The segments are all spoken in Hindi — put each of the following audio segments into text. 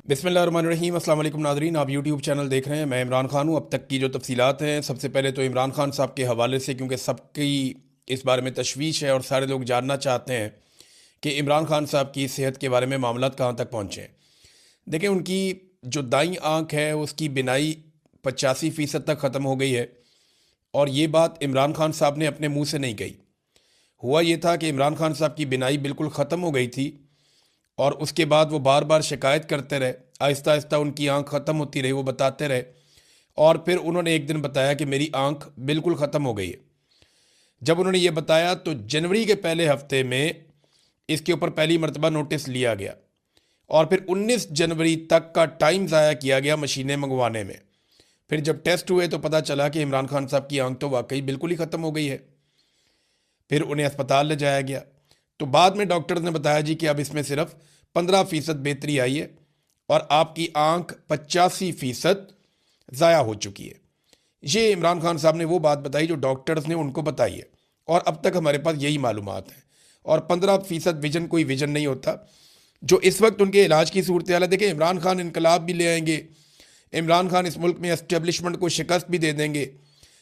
बिस्मिल्लाहिर्रहमानिर्रहीम। अस्सलाम वालेकुम नाज़रीन, आप यूट्यूब चैनल देख रहे हैं। मैं इमरान खान हूँ। अब तक की जो तफसीलात हैं, सबसे पहले तो इमरान खान साहब के हवाले से, क्योंकि सबकी इस बारे में तशवीश है और सारे लोग जानना चाहते हैं कि इमरान खान साहब की सेहत के बारे में मामलात कहाँ तक पहुँचे हैं। देखें, उनकी जो दाईं आँख है उसकी बिनाई 85% तक ख़त्म हो गई है। और ये बात इमरान खान साहब ने अपने मुँह से नहीं कही। हुआ ये था कि इमरान खान साहब की बिनाई बिल्कुल ख़त्म हो गई थी और उसके बाद वो बार बार शिकायत करते रहे। आहिस्ता आहिस्ता उनकी आंख ख़त्म होती रही, वो बताते रहे। और फिर उन्होंने एक दिन बताया कि मेरी आंख बिल्कुल ख़त्म हो गई है। जब उन्होंने ये बताया तो जनवरी के पहले हफ्ते में इसके ऊपर पहली मरतबा नोटिस लिया गया और फिर 19 जनवरी तक का टाइम ज़ाया किया गया मशीनें मंगवाने में। फिर जब टेस्ट हुए तो पता चला कि इमरान खान साहब की आंख तो वाकई बिल्कुल ही ख़त्म हो गई है। फिर उन्हें अस्पताल ले जाया गया तो बाद में डॉक्टर ने बताया जी कि अब इसमें सिर्फ 15% बेहतरी आई है और आपकी आंख 85% ज़ाया हो चुकी है। ये इमरान खान साहब ने वो बात बताई जो डॉक्टर्स ने उनको बताई है और अब तक हमारे पास यही मालूमात है। और 15% विजन कोई विजन नहीं होता। जो इस वक्त उनके इलाज की सूरत हाल है, देखें, इमरान खान इनकलाब भी ले आएंगे, इमरान खान इस मुल्क में एस्टेब्लिशमेंट को शिकस्त भी दे देंगे,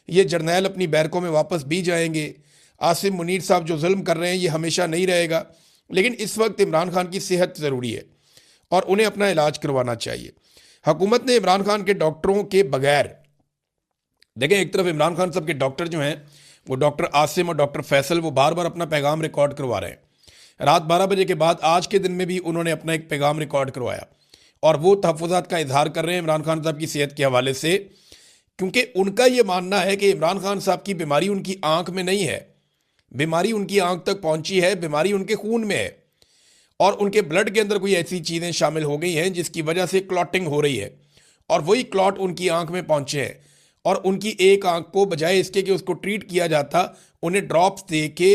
ये जर्नैल अपनी बैरकों में वापस भी जाएंगे। आसिम मुनीर साहब जो जुल्म कर रहे हैं ये हमेशा नहीं रहेगा। लेकिन इस वक्त इमरान खान की सेहत ज़रूरी है और उन्हें अपना इलाज करवाना चाहिए। हुकूमत ने इमरान खान के डॉक्टरों के बगैर, देखें, एक तरफ इमरान खान साहब के डॉक्टर जो हैं वो डॉक्टर आसिम और डॉक्टर फैसल, वो बार बार अपना पैगाम रिकॉर्ड करवा रहे हैं। रात 12 बजे के बाद आज के दिन में भी उन्होंने अपना एक पैगाम रिकॉर्ड करवाया और वो तहफ़्फ़ुज़ात का इजहार कर रहे हैं इमरान खान साहब की सेहत के हवाले से, क्योंकि उनका ये मानना है कि इमरान खान साहब की बीमारी उनकी आंख में नहीं है, बीमारी उनकी आंख तक पहुंची है, बीमारी उनके खून में है और उनके ब्लड के अंदर कोई ऐसी चीज़ें शामिल हो गई हैं जिसकी वजह से क्लॉटिंग हो रही है और वही क्लॉट उनकी आंख में पहुंचे हैं। और उनकी एक आंख को बजाय इसके कि उसको ट्रीट किया जाता, उन्हें ड्रॉप्स दे के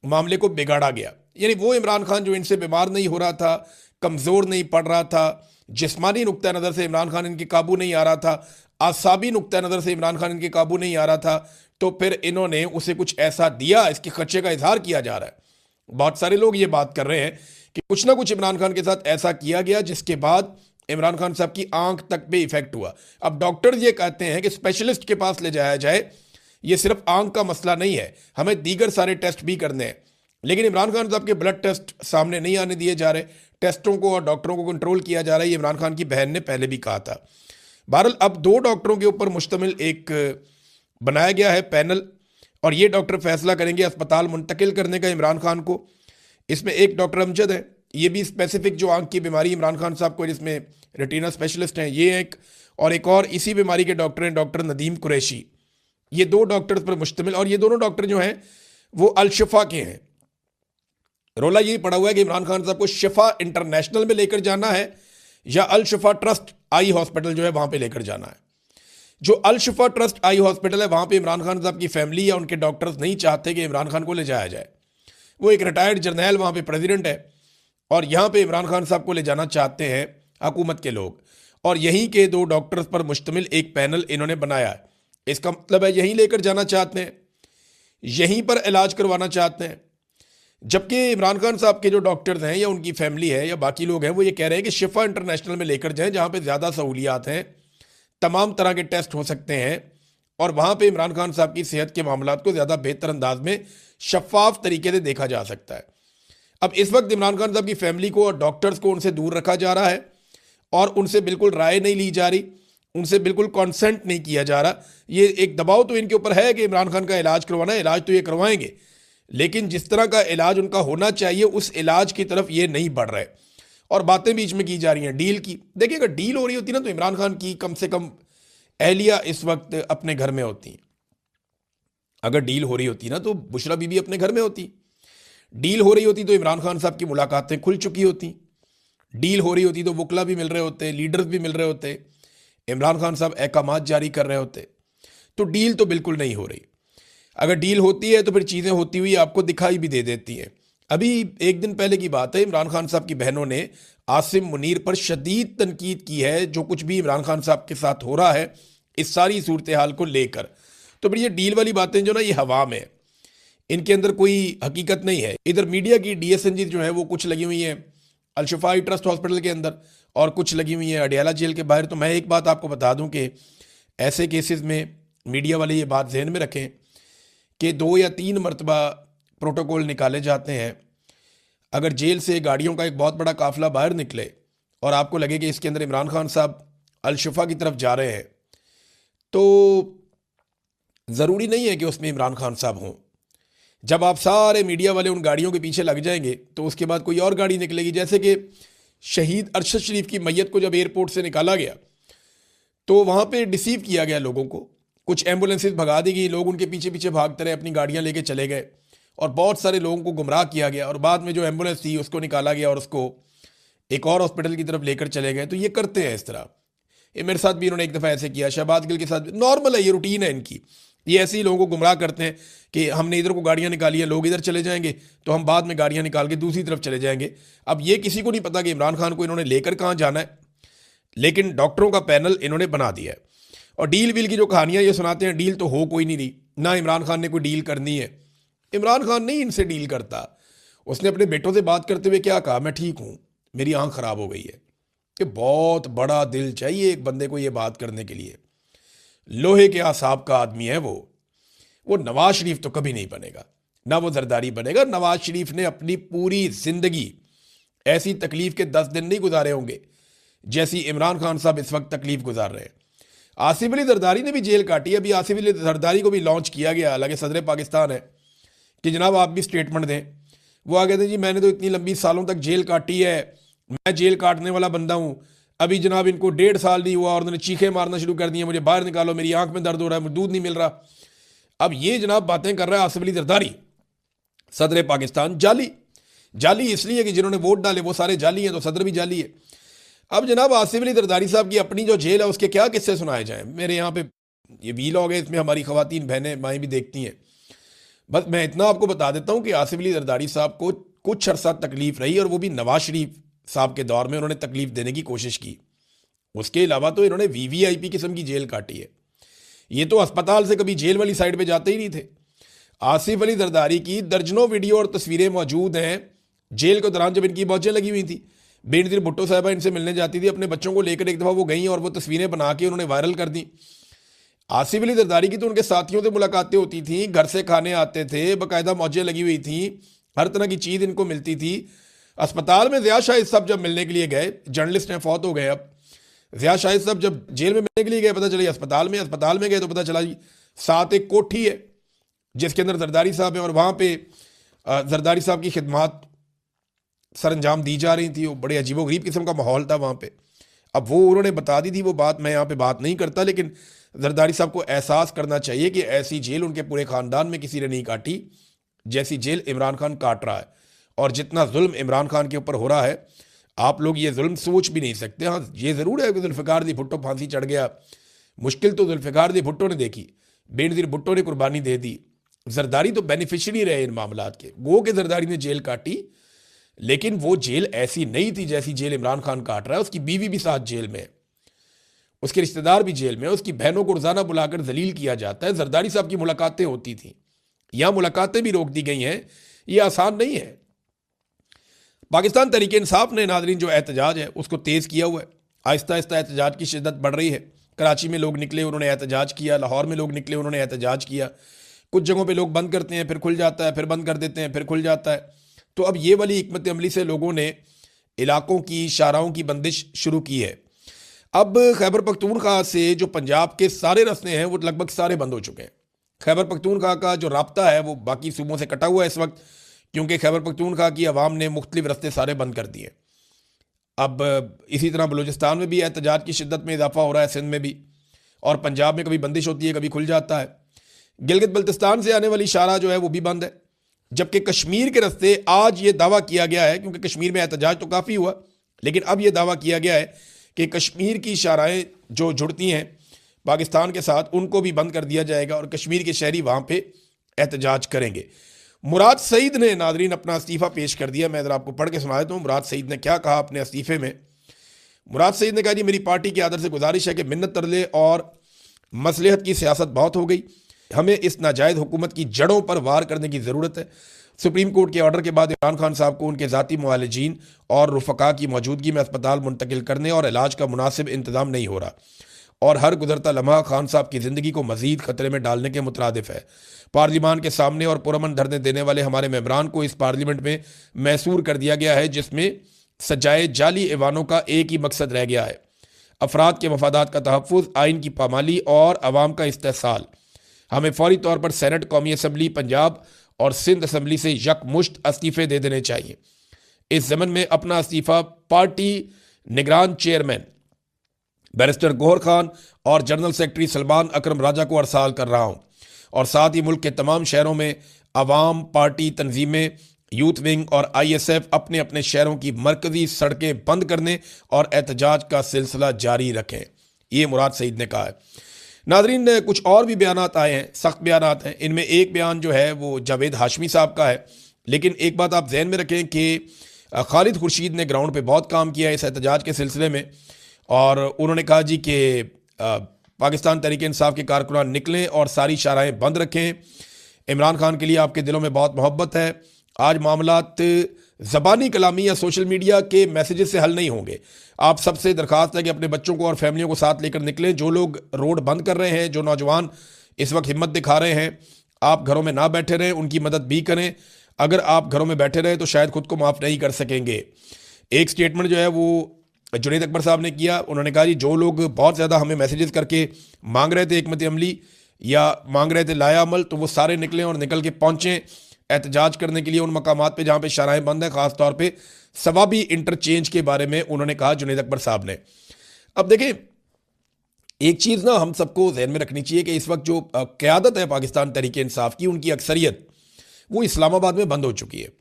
मामले को बिगाड़ा गया। यानी वो इमरान खान जो इनसे बीमार नहीं हो रहा था, कमज़ोर नहीं पड़ रहा था, जिस्मानी नुक्ता नज़र से इमरान खान इनके काबू नहीं आ रहा था, आसाबी नुक्ता नज़र से इमरान खान इनके काबू नहीं आ रहा था, तो फिर इन्होंने उसे कुछ ऐसा दिया, इसके खर्चे का इजहार किया जा रहा है। बहुत सारे लोग ये बात कर रहे हैं कि कुछ ना कुछ इमरान खान के साथ ऐसा किया गया जिसके बाद इमरान खान साहब की आंख तक पे इफेक्ट हुआ। अब डॉक्टर ये कहते हैं कि स्पेशलिस्ट के पास ले जाया जाए, ये सिर्फ आंख का मसला नहीं है, हमें दीगर सारे टेस्ट भी करने हैं। लेकिन इमरान खान साहब के ब्लड टेस्ट सामने नहीं आने दिए जा रहे, टेस्टों को और डॉक्टरों को कंट्रोल किया जा रहा है। ये इमरान खान की बहन ने पहले भी कहा था। बहरहाल अब 2 डॉक्टरों के ऊपर मुश्तमिल एक बनाया गया है पैनल और ये डॉक्टर फैसला करेंगे अस्पताल मुंतकिल करने का इमरान खान को। इसमें एक डॉक्टर अमजद है, ये भी स्पेसिफिक जो आंख की बीमारी इमरान खान साहब को, जिसमें रेटिना स्पेशलिस्ट हैं, ये एक और इसी बीमारी के डॉक्टर हैं डॉक्टर नदीम कुरैशी। ये 2 डॉक्टर्स पर मुश्तमिल और ये दोनों डॉक्टर जो हैं वो अल शिफा के हैं। रोला यही पड़ा हुआ है कि इमरान खान साहब को शिफा इंटरनेशनल में लेकर जाना है या अल शिफा ट्रस्ट आई हॉस्पिटल जो है वहां पे लेकर जाना है। जो अल शिफा ट्रस्ट आई हॉस्पिटल है वहां पे इमरान खान साहब की फैमिली या उनके डॉक्टर्स नहीं चाहते कि इमरान खान को ले जाया जाए। वो एक रिटायर्ड जर्नैल वहां पे प्रेसिडेंट है और यहाँ पे इमरान खान साहब को ले जाना चाहते हैं हुकूमत के लोग और यहीं के 2 डॉक्टर्स पर मुश्तमिल एक पैनल इन्होंने बनाया है। इसका मतलब है यहीं लेकर जाना चाहते हैं, यहीं पर इलाज करवाना चाहते हैं। जबकि इमरान खान साहब के जो डॉक्टर्स हैं या उनकी फैमिली है या बाकी लोग हैं वो ये कह रहे हैं कि शिफा इंटरनेशनल में लेकर जाएं जहाँ पे ज़्यादा सहूलियात हैं, तमाम तरह के टेस्ट हो सकते हैं और वहाँ पे इमरान खान साहब की सेहत के मामलात को ज़्यादा बेहतर अंदाज में शफाफ तरीके से देखा जा सकता है। अब इस वक्त इमरान खान साहब की फैमिली को और डॉक्टर्स को उनसे दूर रखा जा रहा है और उनसे बिल्कुल राय नहीं ली जा रही, उनसे बिल्कुल कॉन्सेंट नहीं किया जा रहा। ये एक दबाव तो इनके ऊपर है कि इमरान खान का इलाज करवाना है, इलाज तो ये करवाएंगे, लेकिन जिस तरह का इलाज उनका होना चाहिए उस इलाज की तरफ ये नहीं बढ़ रहे और बातें बीच में की जा रही हैं डील की। देखिए, अगर डील हो रही होती ना तो इमरान खान की कम से कम एहलिया इस वक्त अपने घर में होती। अगर डील हो रही होती ना तो बुशरा बीबी अपने घर में होती। डील हो रही होती तो इमरान खान साहब की मुलाकातें खुल चुकी होती। डील हो रही होती तो वकला भी मिल रहे होते, लीडर्स भी मिल रहे होते, इमरान खान साहब अहकामात जारी कर रहे होते। तो डील तो बिल्कुल नहीं हो रही। अगर डील होती है तो फिर चीज़ें होती हुई आपको दिखाई भी दे देती हैं। अभी एक दिन पहले की बात है, इमरान खान साहब की बहनों ने आसिम मुनीर पर शदीद तनकीद की है जो कुछ भी इमरान खान साहब के साथ हो रहा है इस सारी सूरत हाल को लेकर। तो फिर ये डील वाली बातें जो ना ये हवा में है, इनके अंदर कोई हकीकत नहीं है। इधर मीडिया की डीएसएनजी जो है वो कुछ लगी हुई है अल शिफा ट्रस्ट हॉस्पिटल के अंदर और कुछ लगी हुई हैं अडयाला जेल के बाहर। तो मैं एक बात आपको बता दूं कि ऐसे केसेस में मीडिया वाले ये बात जहन में रखें कि 2 या 3 मरतबा प्रोटोकॉल निकाले जाते हैं। अगर जेल से गाड़ियों का एक बहुत बड़ा काफिला बाहर निकले और आपको लगे कि इसके अंदर इमरान खान साहब अल-शुफा की तरफ जा रहे हैं, तो ज़रूरी नहीं है कि उसमें इमरान खान साहब हों। जब आप सारे मीडिया वाले उन गाड़ियों के पीछे लग जाएंगे तो उसके बाद कोई और गाड़ी निकलेगी। जैसे कि शहीद अरशद शरीफ की मैयत को जब एयरपोर्ट से निकाला गया तो वहाँ पे डिसीव किया गया लोगों को, कुछ एम्बुलेंसेज भगा दी गई, लोग उनके पीछे पीछे भागते रहे, अपनी गाड़ियाँ लेके चले गए और बहुत सारे लोगों को गुमराह किया गया और बाद में जो एम्बुलेंस थी उसको निकाला गया और उसको एक और हॉस्पिटल की तरफ लेकर चले गए। तो ये करते हैं इस तरह। ये मेरे साथ भी इन्होंने एक दफ़ा ऐसे किया, शहबाज गिल के साथ भी। नॉर्मल है, ये रूटीन है इनकी। ये ऐसे ही लोगों को गुमराह करते हैं कि हमने इधर को गाड़ियाँ निकाली हैं, लोग इधर चले जाएंगे तो हम बाद में गाड़ियाँ निकाल के दूसरी तरफ चले जाएंगे। अब ये किसी को नहीं पता कि इमरान खान को इन्होंने लेकर कहाँ जाना है, लेकिन डॉक्टरों का पैनल इन्होंने बना दिया है। और डील वील की जो कहानियाँ ये सुनाते हैं, डील तो हो कोई नहीं रही, ना इमरान खान ने कोई डील करनी है। इमरान खान नहीं इनसे डील करता। उसने अपने बेटों से बात करते हुए क्या कहा, मैं ठीक हूँ, मेरी आँख ख़राब हो गई है। कि बहुत बड़ा दिल चाहिए एक बंदे को ये बात करने के लिए। लोहे के आसाब का आदमी है वो नवाज शरीफ तो कभी नहीं बनेगा, ना वो जरदारी बनेगा। नवाज शरीफ ने अपनी पूरी जिंदगी ऐसी तकलीफ के 10 दिन नहीं गुजारे होंगे जैसी इमरान खान साहब इस वक्त तकलीफ गुजार रहे हैं। आसिफ अली जरदारी ने भी जेल काटी है। अभी आसिफ अली जरदारी को भी लॉन्च किया गया, हालांकि सदर पाकिस्तान है, कि जनाब आप भी स्टेटमेंट दें। वो आ गए थे, जी मैंने तो इतनी लंबी सालों तक जेल काटी है, मैं जेल काटने वाला बंदा हूँ। अभी जनाब इनको 1.5 साल नहीं हुआ और उन्होंने चीखें मारना शुरू कर दी, मुझे बाहर निकालो, मेरी आंख में दर्द हो रहा है, मुझे दूध नहीं मिल रहा। अब ये जनाब बातें कर रहा है आसिफ अली जरदारी, सदर पाकिस्तान। जाली इसलिए कि जिन्होंने वोट डाले वो सारे जाली हैं, तो सदर भी जाली है। अब जनाब आसिफ अली जरदारी साहब की अपनी जो जेल है उसके क्या किस्से सुनाए जाएं। मेरे यहाँ पे ये वीलॉग है, इसमें हमारी खवातीन बहनें माएँ भी देखती हैं। बस मैं इतना आपको बता देता हूँ कि आसिफ अली जरदारी साहब को कुछ अरसा तकलीफ रही, और वो भी नवाज शरीफ साहब के दौर में उन्होंने तकलीफ देने की कोशिश की। उसके अलावा तो इन्होंने वीवीआईपी किस्म की जेल काटी है। ये तो अस्पताल से कभी जेल वाली साइड पे जाते ही नहीं थे। आसिफ अली जरदारी की दर्जनों वीडियो और तस्वीरें मौजूद हैं जेल के दौरान जब इनकी मौजें लगी हुई थी। बेनज़ीर भुट्टो साहबा इनसे मिलने जाती थी, अपने बच्चों को लेकर एक दफ़ा वो गई और वो तस्वीरें बना के उन्होंने वायरल कर दी। आसिफ अली जरदारी की तो उनके साथियों से मुलाकातें होती थी, घर से खाने आते थे, बाकायदा मौजें लगी हुई थी, हर तरह की चीज़ इनको मिलती थी। अस्पताल में ज़िया शाहिद साहब जब मिलने के लिए गए, जर्नलिस्ट हैं, फौत हो गए अब, ज़िया शाहिद साहब जब जेल में मिलने के लिए गए, पता चला अस्पताल में गए तो पता चला जी साथ एक कोठी है जिसके अंदर जरदारी साहब है और वहाँ पे जरदारी साहब की खिदमत सर अंजाम दी जा रही थी। वो बड़े अजीबोगरीब किस्म का माहौल था वहाँ पे। अब वो उन्होंने बता दी थी वो बात, मैं यहाँ पे बात नहीं करता, लेकिन जरदारी साहब को एहसास करना चाहिए कि ऐसी जेल उनके पूरे ख़ानदान में किसी ने नहीं काटी जैसी जेल इमरान खान काट रहा है। और जितना जुल्म इमरान खान के ऊपर हो रहा है, आप लोग ये जुल्म सोच भी नहीं सकते। हाँ, ये ज़रूर है कि जुल्फ़िकार दी भुट्टो फांसी चढ़ गया, मुश्किल तो जुल्फ़िकार दी भुट्टो ने देखी, बेनज़ीर भुट्टो ने कुर्बानी दे दी। जरदारी तो बेनिफिशरी रहे इन मामलात के। गो के जरदारी ने जेल काटी, लेकिन वो जेल ऐसी नहीं थी जैसी जेल इमरान खान काट रहा है। उसकी बीवी भी साथ जेल में है, उसके रिश्तेदार भी जेल में है, उसकी बहनों को रोज़ाना बुलाकर जलील किया जाता है। जरदारी साहब की मुलाकातें होती थी, यहाँ मुलाकातें भी रोक दी गई हैं। ये आसान नहीं है। पाकिस्तान तहरीक इंसाफ ने नाज़रीन जो एहतजाज है उसको तेज़ किया हुआ है। आहिस्ता आहिस्ता एहतजाज की शिद्दत बढ़ रही है। कराची में लोग निकले, उन्होंने एहतजाज किया, लाहौर में लोग निकले, उन्होंने एहतजाज किया। कुछ जगहों पे लोग बंद करते हैं, फिर खुल जाता है, फिर बंद कर देते हैं, फिर खुल जाता है। तो अब ये वाली हिकमत अमली से लोगों ने इलाकों की शाहराहों की बंदिश शुरू की है। अब खैबर पख्तूनख्वा से जो पंजाब के सारे रास्ते हैं वो लगभग सारे बंद हो चुके हैं। खैबर पख्तूनख्वा का जो राब्ता है वो बाकी सूबों से कटा हुआ है इस वक्त, क्योंकि खैबर पख्तूनख्वा की आवाम ने मुख्तलिफ रास्ते सारे बंद कर दिए। अब इसी तरह बलूचिस्तान में भी एहतजाज की शिद्दत में इजाफा हो रहा है, सिंध में भी, और पंजाब में कभी बंदिश होती है, कभी खुल जाता है। गिलगित बल्तिस्तान से आने वाली शाहराह जो है वो भी बंद है, जबकि कश्मीर के रास्ते आज ये दावा किया गया है, क्योंकि कश्मीर में एहतजाज तो काफ़ी हुआ, लेकिन अब ये दावा किया गया है कि कश्मीर की शाहराहें जो जुड़ती हैं पाकिस्तान के साथ उनको भी बंद कर दिया जाएगा और कश्मीर के शहरी वहाँ पे एहतजाज करेंगे। मुराद सईद ने नाजरीन अपना इस्तीफ़ा पेश कर दिया। मैं ज़रा आपको पढ़ के सुना देता हूँ मुराद सईद ने क्या कहा अपने इस्तीफ़े में। मुराद सईद ने कहा, जी मेरी पार्टी की आदर से गुजारिश है कि मिन्नत तरले और मसलहत की सियासत बहुत हो गई, हमें इस नाजायज़ हुकूमत की जड़ों पर वार करने की ज़रूरत है। सुप्रीम कोर्ट के ऑर्डर के बाद इमरान खान साहब को उनके ज़ाती मुआलिजीन और रुफ़का की मौजूदगी में अस्पताल मुंतकिल करने और इलाज का मुनासिब इंतज़ाम नहीं हो रहा और हर गुजरता लम्हा खान साहब की ज़िंदगी को मज़ीद ख़तरे में डालने के मुतरादिफ है। पार्लिमान के सामने और पुरअमन धरने देने वाले हमारे मेंबरान को इस पार्लियामेंट में मैसूर कर दिया गया है, जिसमें सजाए जाली ऐवानों का एक ही मकसद रह गया है, अफराद के मफादात का तहफ़्फ़ुज़, आइन की पामाली और अवाम का इस्तेहसाल। हमें फौरी तौर पर सेनेट, कौमी असम्बली पंजाब और सिंध असम्बली से यकमुश्त इस्तीफ़े दे देने चाहिए। इस ज़मन में अपना इस्तीफ़ा पार्टी निगरान चेयरमैन बैरिस्टर गौहर खान और जनरल सेक्रेटरी सलमान अकरम राजा को अरसाल कर रहा हूँ और साथ ही मुल्क के तमाम शहरों में अवाम, पार्टी तंजीमें, यूथ विंग और ISF अपने अपने शहरों की मरकजी सड़कें बंद करने और एहतजाज का सिलसिला जारी रखें। ये मुराद सईद ने कहा है। नाजरीन, कुछ और भी बयानात आए हैं, सख्त बयानात हैं। इनमें एक बयान जो है वो जावेद हाशमी साहब का है, लेकिन एक बात आप जहन में रखें कि खालिद खुर्शीद ने ग्राउंड पे बहुत काम किया इस एहतजाज के सिलसिले में और उन्होंने कहा जी कि पाकिस्तान तहरीक इंसाफ के कारकुनान निकलें और सारी शाराएँ बंद रखें। इमरान खान के लिए आपके दिलों में बहुत मोहब्बत है। आज मामलात ज़बानी कलामी या सोशल मीडिया के मैसेजेस से हल नहीं होंगे। आप सबसे दरख्वास्त है कि अपने बच्चों को और फैमिलियों को साथ लेकर निकलें। जो लोग रोड बंद कर रहे हैं, जो नौजवान इस वक्त हिम्मत दिखा रहे हैं, आप घरों में ना बैठे रहें, उनकी मदद भी करें। अगर आप घरों में बैठे रहे तो शायद खुद को माफ़ नहीं कर सकेंगे। एक स्टेटमेंट जो है वो जुनैद अकबर साहब ने किया। उन्होंने कहा जी जो लोग बहुत ज़्यादा हमें मैसेजेस करके मांग रहे थे हिकमत अमली या मांग रहे थे लाया अमल, तो वो सारे निकलें और निकल के पहुँचें एहतजाज करने के लिए उन मकामात पे जहाँ पे शराएँ बंद हैं, ख़ास तौर पे सवाबी इंटरचेंज के बारे में उन्होंने कहा जुनैद अकबर साहब ने। अब देखें, एक चीज़ ना हम सबको जहन में रखनी चाहिए कि इस वक्त जो क़यादत है पाकिस्तान तहरीक इंसाफ की, उनकी अक्सरियत वो इस्लामाबाद में बंद हो चुकी है।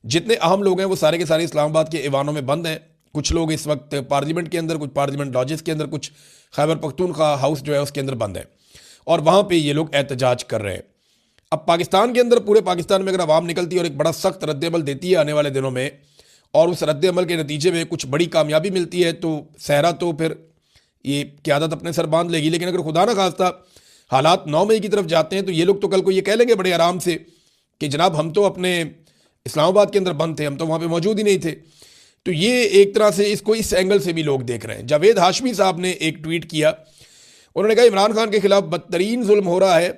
जितने अहम लोग हैं वो सारे के सारे इस्लामाबाद के ऐवानों में बंद हैं। कुछ लोग इस वक्त पार्लियामेंट के अंदर, कुछ पार्लियामेंट लॉजेस के अंदर, कुछ खैबर पख्तूनख्वा हाउस जो है उसके अंदर बंद है और वहाँ पर ये लोग एहतजाज कर रहे हैं। अब पाकिस्तान के अंदर, पूरे पाकिस्तान में अगर आवाम निकलती है और एक बड़ा सख्त रद्द-ए-अमल देती है आने वाले दिनों में और उस रद्द-ए-अमल के नतीजे में कुछ बड़ी कामयाबी मिलती है तो सहरा तो फिर ये क़यादत अपने सर बांध लेगी। लेकिन अगर खुदा ना खास्ता हालात 9 मई की तरफ जाते हैं तो ये लोग तो कल को ये कह लेंगे बड़े आराम से कि जनाब हम तो अपने इस्लामाबाद के अंदर बंद थे, हम तो वहाँ पर मौजूद ही नहीं थे। तो ये एक तरह से इसको इस एंगल से भी लोग देख रहे हैं। जावेद हाशमी साहब ने एक ट्वीट किया। उन्होंने कहा इमरान खान के खिलाफ बदतरीन जुल्म हो रहा है।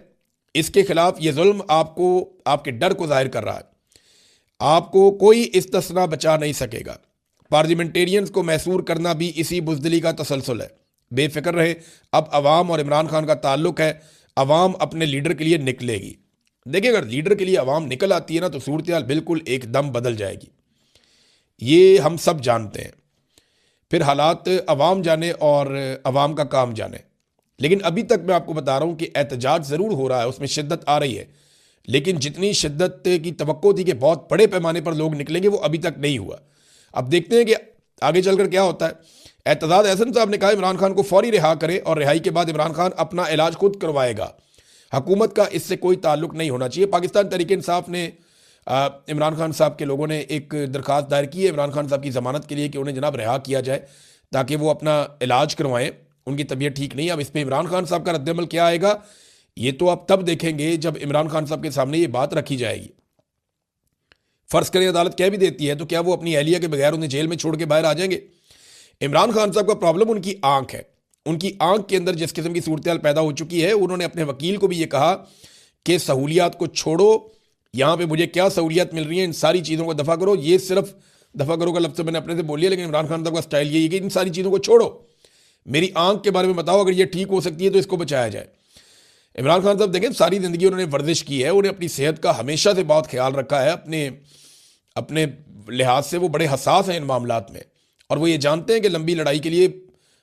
इसके खिलाफ ये जुल्म आपको, आपके डर को जाहिर कर रहा है। आपको कोई इस्तिस्ना बचा नहीं सकेगा। पार्लियामेंटेरियंस को मैसूर करना भी इसी बुज़दिली का तसलसल है। बेफिक्र रहे, अब अवाम और इमरान खान का ताल्लुक है। अवाम अपने लीडर के लिए निकलेगी। देखिए, अगर लीडर के लिए अवाम निकल आती है ना तो सूरत हाल बिल्कुल एकदम बदल जाएगी। ये हम सब जानते हैं। फिर हालात अवाम जाने और अवाम का काम जाने। लेकिन अभी तक मैं आपको बता रहा हूँ कि एहतजाज ज़रूर हो रहा है, उसमें शिद्दत आ रही है, लेकिन जितनी शिद्दत की तवक्को थी कि बहुत बड़े पैमाने पर लोग निकलेंगे, वो अभी तक नहीं हुआ। अब देखते हैं कि आगे चलकर क्या होता है। एतजाज एहसन साहब ने कहा इमरान खान को फौरी रिहा करें और रिहाई के बाद इमरान खान अपना इलाज खुद करवाएगा। हुकूमत का इससे कोई ताल्लुक नहीं होना चाहिए। पाकिस्तान तहरीक इंसाफ ने इमरान खान साहब के लोगों ने एक दरख्वास्त दायर की है इमरान खान साहब की ज़मानत के लिए कि उन्हें जनाब रिहा किया जाए ताकि वो अपना इलाज करवाएं। उनकी तबीयत ठीक नहीं है। अब इस पर इमरान खान साहब का रद्दमल क्या आएगा ये तो आप तब देखेंगे जब इमरान खान साहब के सामने ये बात रखी जाएगी। फ़र्ज़ करें अदालत कह भी देती है तो क्या वो अपनी अहलिया के बगैर उन्हें जेल में छोड़ के बाहर आ जाएंगे? इमरान खान साहब का प्रॉब्लम उनकी आंख है। उनकी आंख के अंदर जिस किस्म की सूरत हाल पैदा हो चुकी है, उन्होंने अपने वकील को भी ये कहा कि सहूलियात को छोड़ो, यहाँ पे मुझे क्या सहूलियात मिल रही हैं, इन सारी चीज़ों को दफ़ा करो। ये सिर्फ दफ़ा करो का लफ्ज़ मैंने अपने से बोल लिया, लेकिन इमरान खान साहब का स्टाइल यही है कि इन सारी चीज़ों को छोड़ो, मेरी आंख के बारे में बताओ, अगर ये ठीक हो सकती है तो इसको बचाया जाए। इमरान खान साहब देखें, सारी ज़िंदगी उन्होंने वर्जिश की है, उन्हें अपनी सेहत का हमेशा से बहुत ख्याल रखा है। अपने लिहाज से वो बड़े हसास हैं इन मामलात में, और वो ये जानते हैं कि लंबी लड़ाई के लिए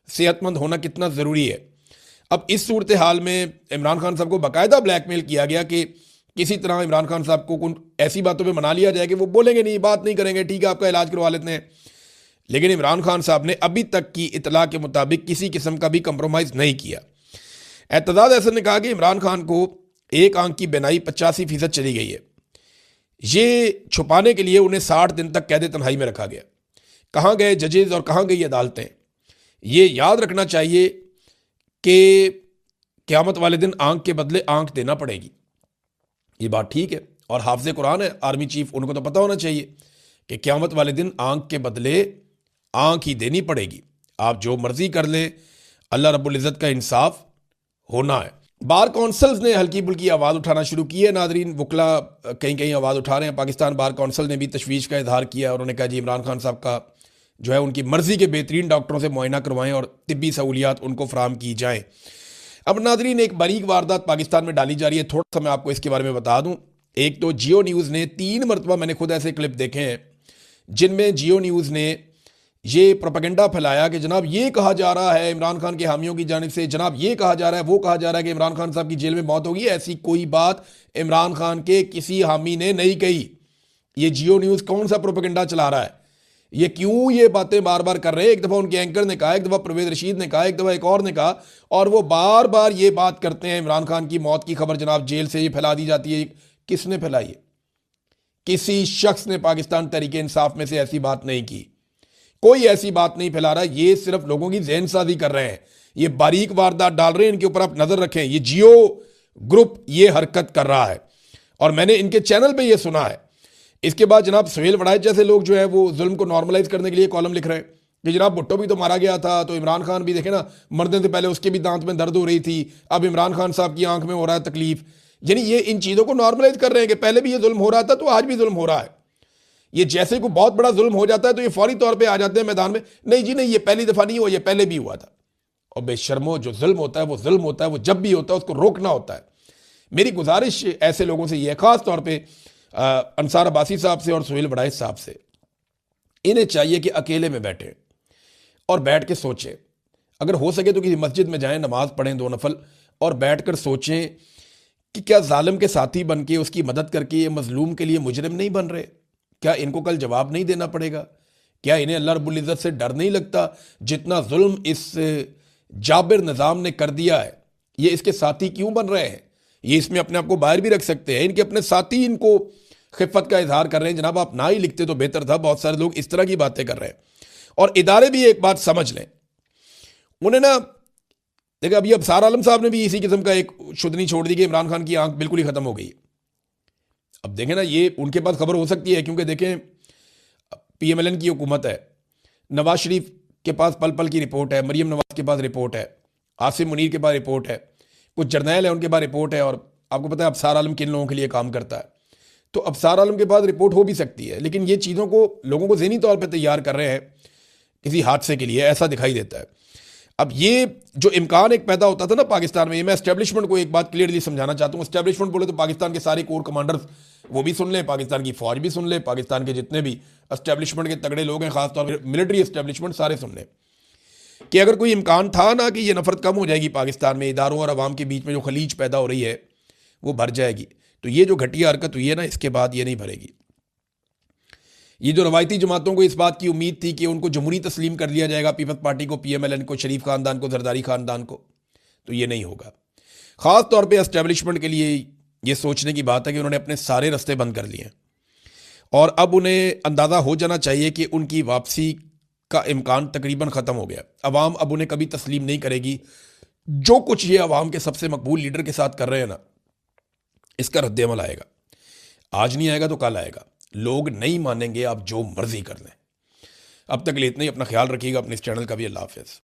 सेहतमंद होना कितना ज़रूरी है। अब इस सूरत हाल में इमरान खान साहब को बाकायदा ब्लैकमेल किया गया कि किसी तरह इमरान खान साहब को ऐसी बातों पे मना लिया जाए कि वो बोलेंगे नहीं, बात नहीं करेंगे, ठीक है आपका इलाज करवा लेते हैं। लेकिन इमरान खान साहब ने अभी तक की इतला के मुताबिक किसी किस्म का भी कंप्रोमाइज़ नहीं किया। एतजाज एहसन ने कहा कि इमरान खान को एक आंख की बिनाई 85% चली गई है। ये छुपाने के लिए उन्हें 60 दिन तक कैद तन्हाई में रखा गया। कहाँ गए जजेज और कहाँ गई अदालतें? ये याद रखना चाहिए कि क़यामत वाले दिन आंख के बदले आंख देना पड़ेगी। ये बात ठीक है, और हाफिज़ कुरान है आर्मी चीफ, उनको तो पता होना चाहिए कि क़यामत वाले दिन आंख के बदले आंख ही देनी पड़ेगी। आप जो मर्जी कर लें, अल्लाह रब्बुल इज़्ज़त का इंसाफ होना है। बार कौंसल्स ने हल्की बुल्की आवाज़ उठाना शुरू की है नादरीन, वकला कहीं कहीं आवाज़ उठा रहे हैं। पाकिस्तान बार कौंसल ने भी तशवीश का इजहार किया। उन्होंने कहा जी इमरान खान साहब का जो है उनकी मर्ज़ी के बेहतरीन डॉक्टरों से मुआयना करवाएं और तिब्बी सहूलियात उनको फराम की जाएँ। अब नादरीन एक बारीक वारदात पाकिस्तान में डाली जा रही है, थोड़ा सा मैं आपको इसके बारे में बता दूं। एक तो जियो न्यूज़ ने 3 मरतबा, मैंने खुद ऐसे क्लिप देखे हैं जिनमें जियो न्यूज़ ने ये प्रोपेगेंडा फैलाया कि जनाब ये कहा जा रहा है इमरान खान के हामियों की जानिब से, जनाब ये कहा जा रहा है, वो कहा जा रहा है कि इमरान खान साहब की जेल में मौत होगी। ऐसी कोई बात इमरान खान के किसी हामी ने नहीं कही। ये जियो न्यूज़ कौन सा प्रोपेगेंडा चला रहा है? ये क्यों ये बातें बार बार कर रहे हैं? एक दफ़ा उनके एंकर ने कहा, एक दफ़ा परवेज़ रशीद ने कहा, एक दफ़ा एक और ने कहा, और वो बार बार ये बात करते हैं इमरान खान की मौत की खबर जनाब जेल से ये फैला दी जाती है। किसने फैलाई है? किसी शख्स ने पाकिस्तान तहरीक इंसाफ में से ऐसी बात नहीं की। कोई ऐसी बात नहीं फैला रहा। ये सिर्फ लोगों की ज़हन साजी कर रहे हैं, ये बारीक वारदात डाल रहे हैं। इनके ऊपर आप नज़र रखें। ये जियो ग्रुप ये हरकत कर रहा है और मैंने इनके चैनल पे ये सुना है। इसके बाद जनाब सुहेल वड़ाइच जैसे लोग जो है वो जुल्म को नॉर्मलाइज करने के लिए कॉलम लिख रहे हैं कि जनाब भुट्टो भी तो मारा गया था, तो इमरान खान भी देखे ना, मरने से पहले उसके भी दांत में दर्द हो रही थी, अब इमरान खान साहब की आंख में हो रहा है तकलीफ। यानी ये इन चीज़ों को नॉर्मलाइज कर रहे हैं कि पहले भी ये जुल्म हो रहा था तो आज भी जुल्म हो रहा है। ये जैसे कोई बहुत बड़ा जुल्म हो जाता है तो ये फौरी तौर पे आ जाते हैं मैदान में, नहीं जी नहीं, ये पहली दफ़ा नहीं हुआ, ये पहले भी हुआ था। और बेशर्मो, जो जुल्म होता है वो जुल्म होता है, वो जब भी होता है उसको रोकना होता है। मेरी गुजारिश ऐसे लोगों से ये है, ख़ास तौर पर अंसार अब्बासी साहब से और सुहेल वड़ाइच साहब से, इन्हें चाहिए कि अकेले में बैठें और बैठ के सोचें। अगर हो सके तो किसी मस्जिद में जाएं, नमाज पढ़ें 2 नफल, और बैठकर सोचें कि क्या जालिम के साथी बन के उसकी मदद करके ये मजलूम के लिए मुजरिम नहीं बन रहे? क्या इनको कल जवाब नहीं देना पड़ेगा? क्या इन्हें अल्लाह रब्बुल इज़्ज़त से डर नहीं लगता? जितना जुल्म इस जाबिर निज़ाम ने कर दिया है, ये इसके साथी क्यों बन रहे हैं? ये इसमें अपने आप को बाहर भी रख सकते हैं। इनके अपने साथी इनको खिफ़त का इजहार कर रहे हैं, जनाब आप ना ही लिखते तो बेहतर था। बहुत सारे लोग इस तरह की बातें कर रहे हैं। और इदारे भी एक बात समझ लें, उन्हें ना देखा, अभी अबसार आलम साहब ने भी इसी किस्म का एक शुदनी छोड़ दी कि इमरान खान की आंख बिल्कुल ही खत्म हो गई। अब देखें ना, ये उनके पास खबर हो सकती है क्योंकि देखें PMLN की हुकूमत है, नवाज शरीफ के पास पल पल की रिपोर्ट है, मरीम नवाज के पास रिपोर्ट है, आसिम मुनीर के पास रिपोर्ट है, कुछ जर्नैल है उनके पास रिपोर्ट है, और आपको पता है अबसार आलम किन लोगों के लिए काम करता है। तो अबसार आलम के पास रिपोर्ट हो भी सकती है, लेकिन ये चीज़ों को लोगों को ज़हनी तौर पर तैयार कर रहे हैं किसी हादसे के लिए, ऐसा दिखाई देता है। अब ये जो इम्कान एक पैदा होता था ना पाकिस्तान में, ये मैं एस्टेब्लिशमेंट को एक बात क्लियरली समझाना चाहता हूँ। एस्टेब्लिशमेंट बोले तो पाकिस्तान के सारे कोर कमांडर्स वो भी सुन लें, पाकिस्तान की फौज भी सुन ले, पाकिस्तान के जितने भी एस्टेब्लिशमेंट के तगड़े लोग हैं, खासतौर पर मिलिट्री एस्टेब्लिशमेंट, सारे सुन लें कि अगर कोई इम्कान था ना कि ये नफरत कम हो जाएगी पाकिस्तान में, इदारों और अवाम के बीच में जो खलीज पैदा हो रही है वो भर जाएगी, तो ये जो घटिया हरकत हुई है ना, इसके बाद ये नहीं भरेगी। ये जो रवायती जमातों को इस बात की उम्मीद थी कि उनको जमहूरी तस्लीम कर दिया जाएगा, पीपल्स पार्टी को, PMLN को, शरीफ खानदान को, जरदारी खानदान को, तो ये नहीं होगा। ख़ास तौर पे एस्टेब्लिशमेंट के लिए ये सोचने की बात है कि उन्होंने अपने सारे रास्ते बंद कर लिए हैं और अब उन्हें अंदाज़ा हो जाना चाहिए कि उनकी वापसी का इम्कान तकरीबन ख़त्म हो गया। अवाम अब उन्हें कभी तस्लीम नहीं करेगी। जो कुछ ये अवाम के सबसे मकबूल लीडर के साथ कर रहे हैं ना, इसका रद्द-ए-अमल आएगा। आज नहीं आएगा तो कल आएगा। लोग नहीं मानेंगे, आप जो मर्जी कर लें। अब तक के लिए इतना ही। अपना ख्याल रखिएगा, अपने इस चैनल का भी। अल्लाह हाफ़िज़।